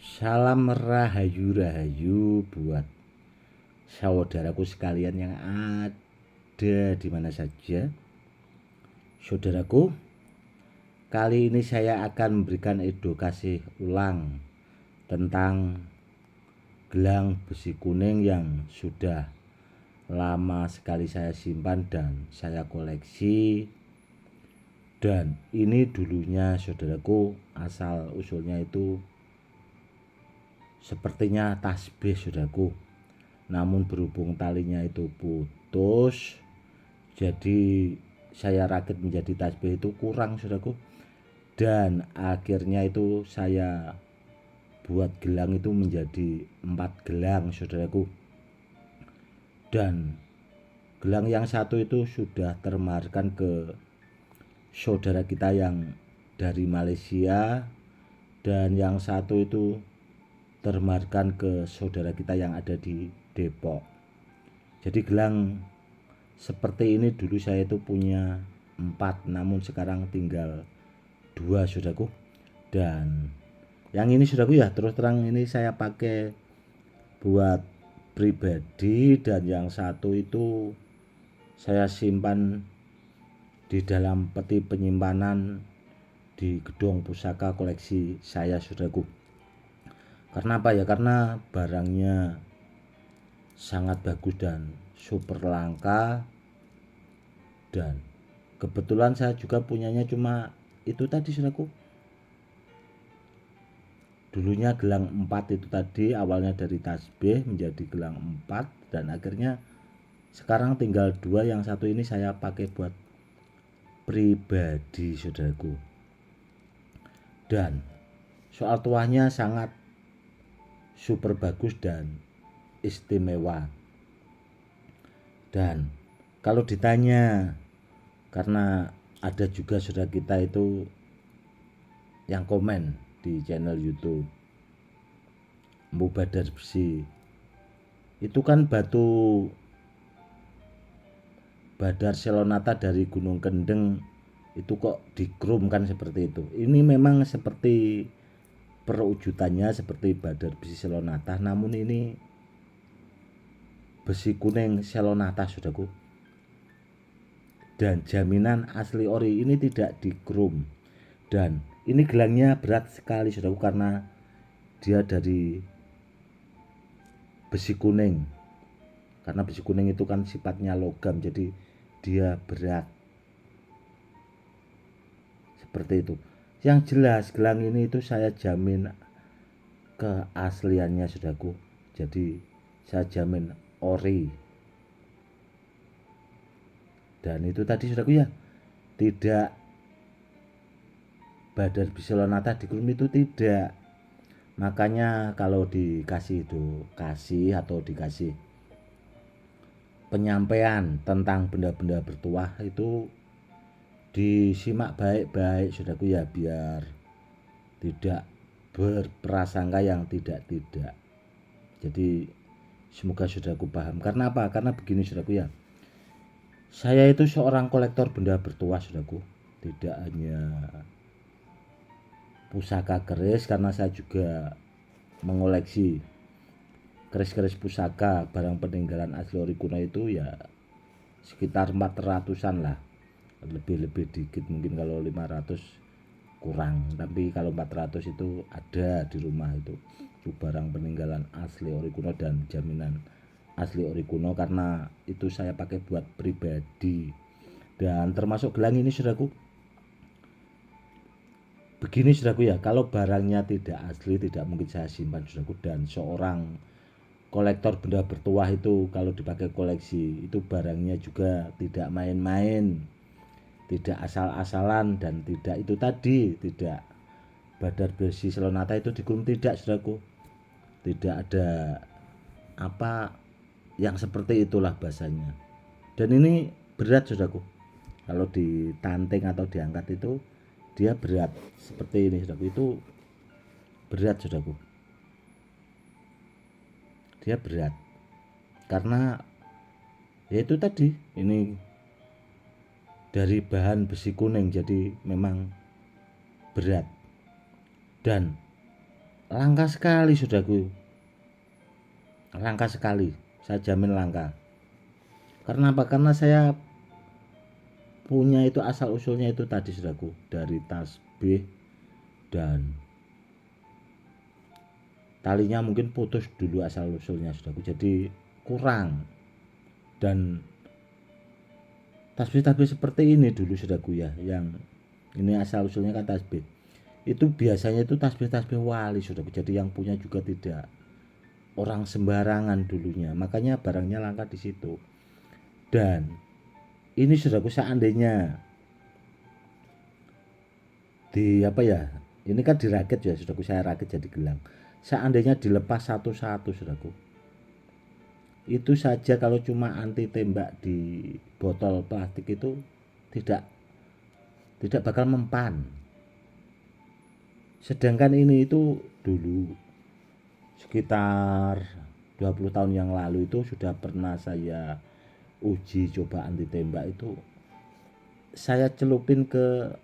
Salam rahayu buat saudaraku sekalian yang ada di mana saja. Saudaraku, kali ini saya akan memberikan edukasi ulang tentang gelang besi kuning yang sudah lama sekali saya simpan dan saya koleksi. Dan ini dulunya saudaraku, asal usulnya itu sepertinya tasbih saudaraku, namun berhubung talinya itu putus, jadi saya rakit menjadi tasbih itu kurang saudaraku, dan akhirnya itu saya buat gelang itu menjadi 4 gelang saudaraku. Dan gelang yang satu itu sudah termaharkan ke saudara kita yang dari Malaysia, dan yang satu itu termaharkan ke saudara kita yang ada di Depok. Jadi gelang seperti ini dulu saya itu punya 4, namun sekarang tinggal 2 saudaraku. Dan yang ini saudaraku ya, terus terang ini saya pakai buat pribadi, dan yang satu itu saya simpan di dalam peti penyimpanan di gedung pusaka koleksi saya saudaraku. Karena apa ya? Karena barangnya sangat bagus dan super langka, dan kebetulan saya juga punyanya cuma itu tadi saudaraku. Dulunya gelang 4 itu tadi, awalnya dari tasbih menjadi gelang 4, dan akhirnya sekarang tinggal 2, yang satu ini saya pakai buat pribadi saudaraku. Dan soal tuahnya sangat super bagus dan istimewa. Dan kalau ditanya, karena ada juga saudara kita itu yang komen di channel YouTube Mbu Badar Besi, itu kan batu Badar Selonata dari Gunung Kendeng itu kok dikrum kan seperti itu. Ini memang seperti perwujudannya seperti Badar Besi Selonata, namun ini besi kuning Selonata saudaraku, dan jaminan asli ori, ini tidak dikrum. Dan ini gelangnya berat sekali saudaraku, karena dia dari besi kuning. Karena besi kuning itu kan sifatnya logam, jadi dia berat seperti itu. Yang jelas gelang ini itu saya jamin keasliannya saudaraku, jadi saya jamin ori. Dan itu tadi saudaraku ya, tidak Badar Besi Selonata dikrum itu tidak. Makanya kalau dikasih edukasi atau dikasih penyampaian tentang benda-benda bertuah itu disimak baik-baik saudaraku ya, biar tidak berprasangka yang tidak-tidak. Jadi semoga saudaraku paham. Karena apa? Karena begini saudaraku ya, saya itu seorang kolektor benda bertuah saudaraku. Tidak hanya pusaka keris, karena saya juga mengoleksi keris-keris pusaka barang peninggalan asli ori kuno itu ya sekitar 400-an lah, lebih dikit mungkin, kalau 500 kurang, tapi kalau 400 itu ada di rumah. Itu barang peninggalan asli ori kuno dan jaminan asli ori kuno, karena itu saya pakai buat pribadi. Dan termasuk gelang ini saudaraku, begini saudaraku ya, kalau barangnya tidak asli tidak mungkin saya simpan saudaraku. Dan seorang kolektor benda bertuah itu kalau dipakai koleksi itu barangnya juga tidak main-main, tidak asal-asalan, dan tidak itu tadi, tidak Badar Besi Selonata itu dikrum, tidak saudaraku. Tidak ada apa yang seperti itulah bahasanya. Dan ini berat saudaraku, kalau ditanting atau diangkat itu dia berat seperti ini saudaraku, itu berat saudaraku, dia berat karena ya itu tadi, ini dari bahan besi kuning, jadi memang berat. Dan langka sekali saudaraku, langka sekali, saya jamin langka. Karena apa? Karena saya punya itu asal usulnya itu tadi saudaraku, dari tasbih dan talinya mungkin putus dulu asal usulnya saudaraku, jadi kurang. Dan tasbih-tasbih seperti ini dulu saudaraku ya, yang ini asal usulnya kan tasbih itu biasanya itu tasbih-tasbih wali saudaraku, jadi yang punya juga tidak orang sembarangan dulunya, makanya barangnya langka di situ. Dan ini saudaraku, seandainya di apa ya, ini kan dirakit ya saudaraku, saya rakit jadi gelang, seandainya dilepas satu-satu saudaraku, itu saja kalau cuma anti tembak di botol plastik itu tidak tidak bakal mempan. Sedangkan ini itu dulu sekitar 20 tahun yang lalu itu sudah pernah saya uji coba anti tembak itu, saya celupin ke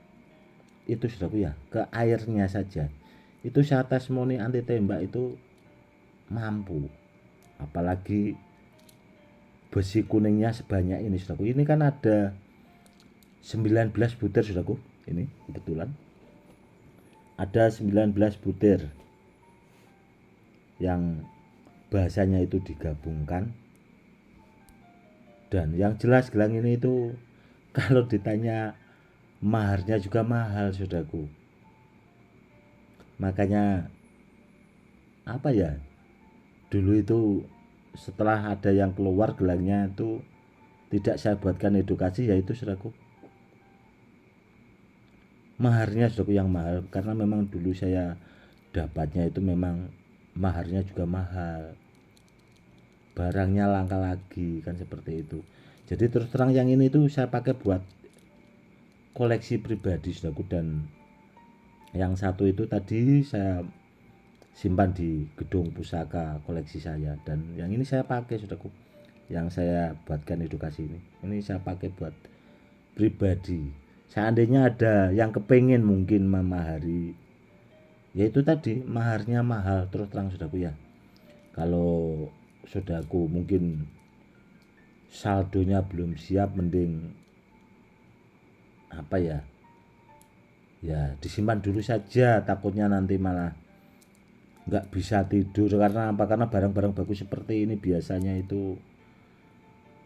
itu saudaraku ya, ke airnya saja itu saya testimoni anti tembak itu mampu. Apalagi besi kuningnya sebanyak ini saudaraku, ini kan ada 19 butir saudaraku, ini kebetulan ada 19 butir yang bahasanya itu digabungkan. Dan yang jelas gelang ini itu kalau ditanya maharnya juga mahal saudaraku. Makanya apa ya, dulu itu setelah ada yang keluar gelangnya itu tidak saya buatkan edukasi, yaitu saudaraku maharnya saudaraku yang mahal, karena memang dulu saya dapatnya itu memang maharnya juga mahal, barangnya langka lagi kan seperti itu. Jadi terus terang yang ini tuh saya pakai buat koleksi pribadi saudaraku, dan yang satu itu tadi saya simpan di gedung pusaka koleksi saya, dan yang ini saya pakai saudaraku, yang saya buatkan edukasi ini saya pakai buat pribadi. Seandainya ada yang kepengen mungkin memahari, yaitu tadi maharnya mahal terus terang saudaraku ya. Kalau saudaraku mungkin saldonya belum siap, mending apa ya, ya disimpan dulu saja, takutnya nanti malah nggak bisa tidur. Karena apa? Karena barang-barang bagus seperti ini biasanya itu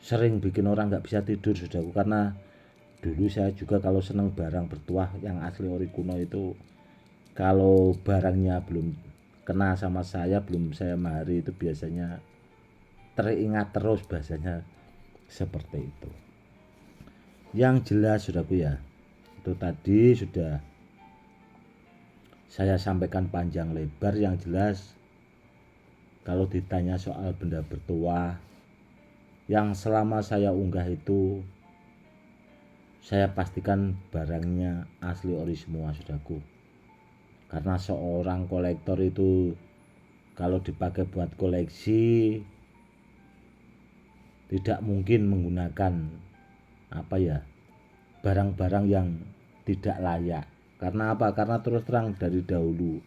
sering bikin orang nggak bisa tidur saudaraku. Karena dulu saya juga kalau seneng barang bertuah yang asli ori kuno itu, kalau barangnya belum kena sama saya, belum saya mahari, itu biasanya teringat terus bahasanya seperti itu. Yang jelas saudaraku ya, itu tadi sudah saya sampaikan panjang lebar. Yang jelas kalau ditanya soal benda bertuah yang selama saya unggah itu, saya pastikan barangnya asli ori semua saudaraku. Karena seorang kolektor itu kalau dipakai buat koleksi tidak mungkin menggunakan apa ya, barang-barang yang tidak layak. Karena apa? Karena terus terang dari dahulu,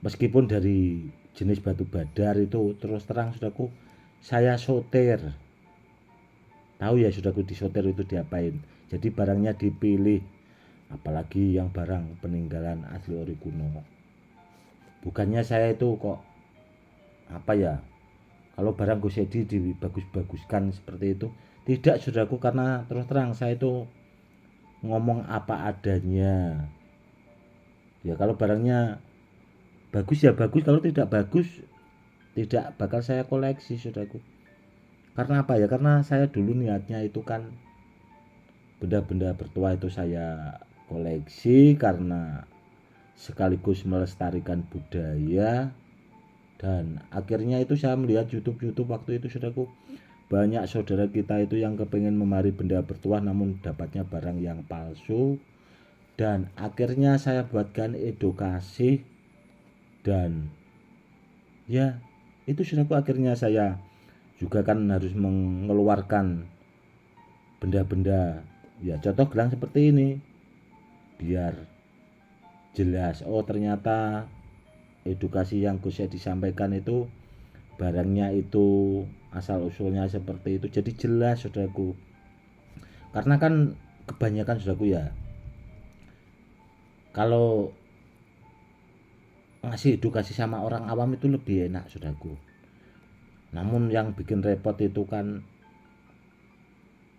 meskipun dari jenis batu badar itu terus terang saudaraku, saya soter. Tahu ya saudaraku, di soter itu diapain? Jadi barangnya dipilih, apalagi yang barang peninggalan asli ori kuno. Bukannya saya itu kok apa ya, kalau barang gosedi dibagus-baguskan seperti itu, tidak saudaraku. Karena terus terang saya itu ngomong apa adanya. Ya kalau barangnya bagus ya bagus, kalau tidak bagus tidak bakal saya koleksi saudaraku. Karena apa ya? Karena saya dulu niatnya itu kan benda-benda bertuah itu saya koleksi karena sekaligus melestarikan budaya. Dan akhirnya itu saya melihat YouTube waktu itu saudaraku, banyak saudara kita itu yang kepengen memari benda bertuah namun dapatnya barang yang palsu. Dan akhirnya saya buatkan edukasi, dan ya itu saudaraku, akhirnya saya juga kan harus mengeluarkan benda-benda ya, contoh gelang seperti ini, biar jelas oh ternyata edukasi yang Gus Edi disampaikan itu barangnya itu asal usulnya seperti itu, jadi jelas saudaraku. Karena kan kebanyakan saudaraku ya, kalau ngasih edukasi sama orang awam itu lebih enak saudaraku. Namun yang bikin repot itu kan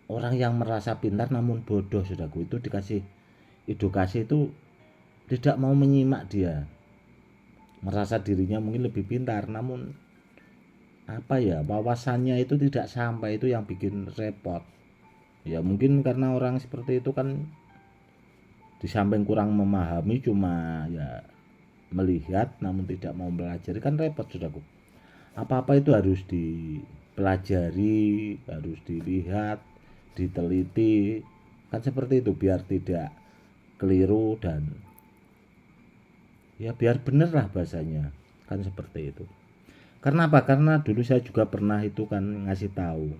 orang yang merasa pintar namun bodoh saudaraku, itu dikasih edukasi itu tidak mau menyimak, dia merasa dirinya mungkin lebih pintar namun apa ya, wawasannya itu tidak sampai, itu yang bikin repot. Ya mungkin karena orang seperti itu kan di samping kurang memahami, cuma ya melihat namun tidak mau belajar, kan repot saudaraku. Apa-apa itu harus dipelajari, harus dilihat, diteliti, kan seperti itu, biar tidak keliru dan ya biar bener lah bahasanya, kan seperti itu. Karena apa? Karena dulu saya juga pernah itu kan ngasih tahu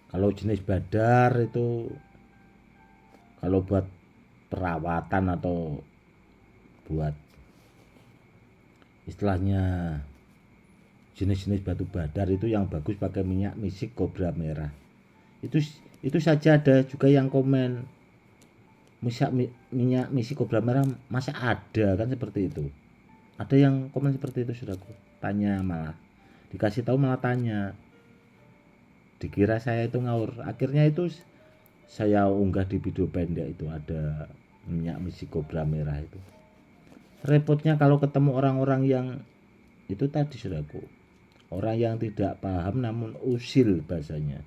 kalau jenis badar itu kalau buat perawatan atau buat istilahnya jenis-jenis batu badar itu yang bagus pakai minyak misik kobra merah. Itu saja ada juga yang komen minyak misik kobra merah masa ada, kan seperti itu. Ada yang komen seperti itu saudaraku. Tanya, malah dikasih tahu malah tanya. Dikira saya itu ngawur. Akhirnya itu saya unggah di video pendek itu ada minyak misik kobra merah itu. Repotnya kalau ketemu orang-orang yang itu tadi saudaraku, orang yang tidak paham namun usil bahasanya.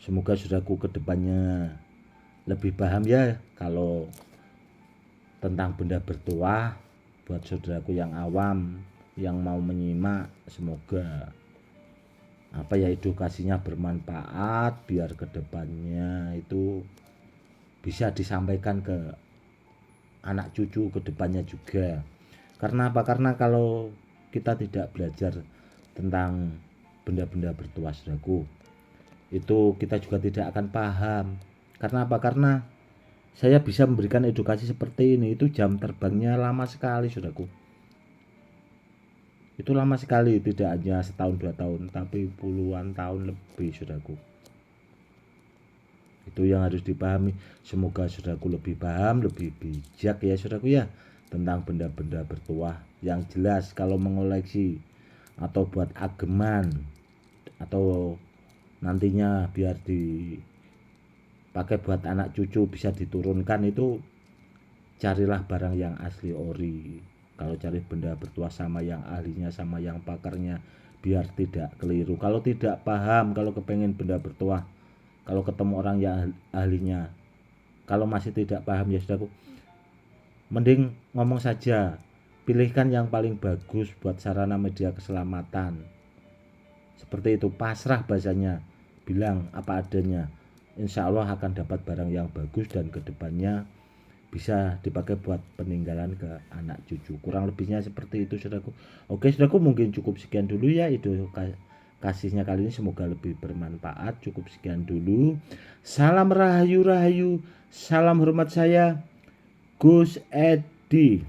Semoga saudaraku kedepannya lebih paham ya kalau tentang benda bertuah. Buat saudaraku yang awam yang mau menyimak, semoga apa ya, edukasinya bermanfaat biar kedepannya itu bisa disampaikan ke anak cucu kedepannya juga. Karena apa? Karena kalau kita tidak belajar tentang benda-benda bertuah saudaraku, itu kita juga tidak akan paham. Karena apa? Karena saya bisa memberikan edukasi seperti ini itu jam terbangnya lama sekali saudaraku. Itu lama sekali, tidak hanya setahun 2 tahun tapi puluhan tahun lebih saudaraku. Itu yang harus dipahami. Semoga saudaraku lebih paham, lebih bijak ya saudaraku ya tentang benda-benda bertuah. Yang jelas kalau mengoleksi atau buat ageman atau nantinya biar dipakai buat anak cucu bisa diturunkan, itu carilah barang yang asli ori. Kalau cari benda bertuah sama yang ahlinya, sama yang pakarnya, biar tidak keliru. Kalau tidak paham, kalau kepengen benda bertuah, kalau ketemu orang yang ahlinya, kalau masih tidak paham ya saudaraku, mending ngomong saja, pilihkan yang paling bagus buat sarana media keselamatan. Seperti itu, pasrah bahasanya, bilang apa adanya. Insya Allah akan dapat barang yang bagus dan kedepannya bisa dipakai buat peninggalan ke anak cucu. Kurang lebihnya seperti itu saudaraku. Oke saudaraku, mungkin cukup sekian dulu ya itu kasihnya kali ini, semoga lebih bermanfaat. Cukup sekian dulu. Salam rahayu rahayu, salam hormat saya Gus Edi.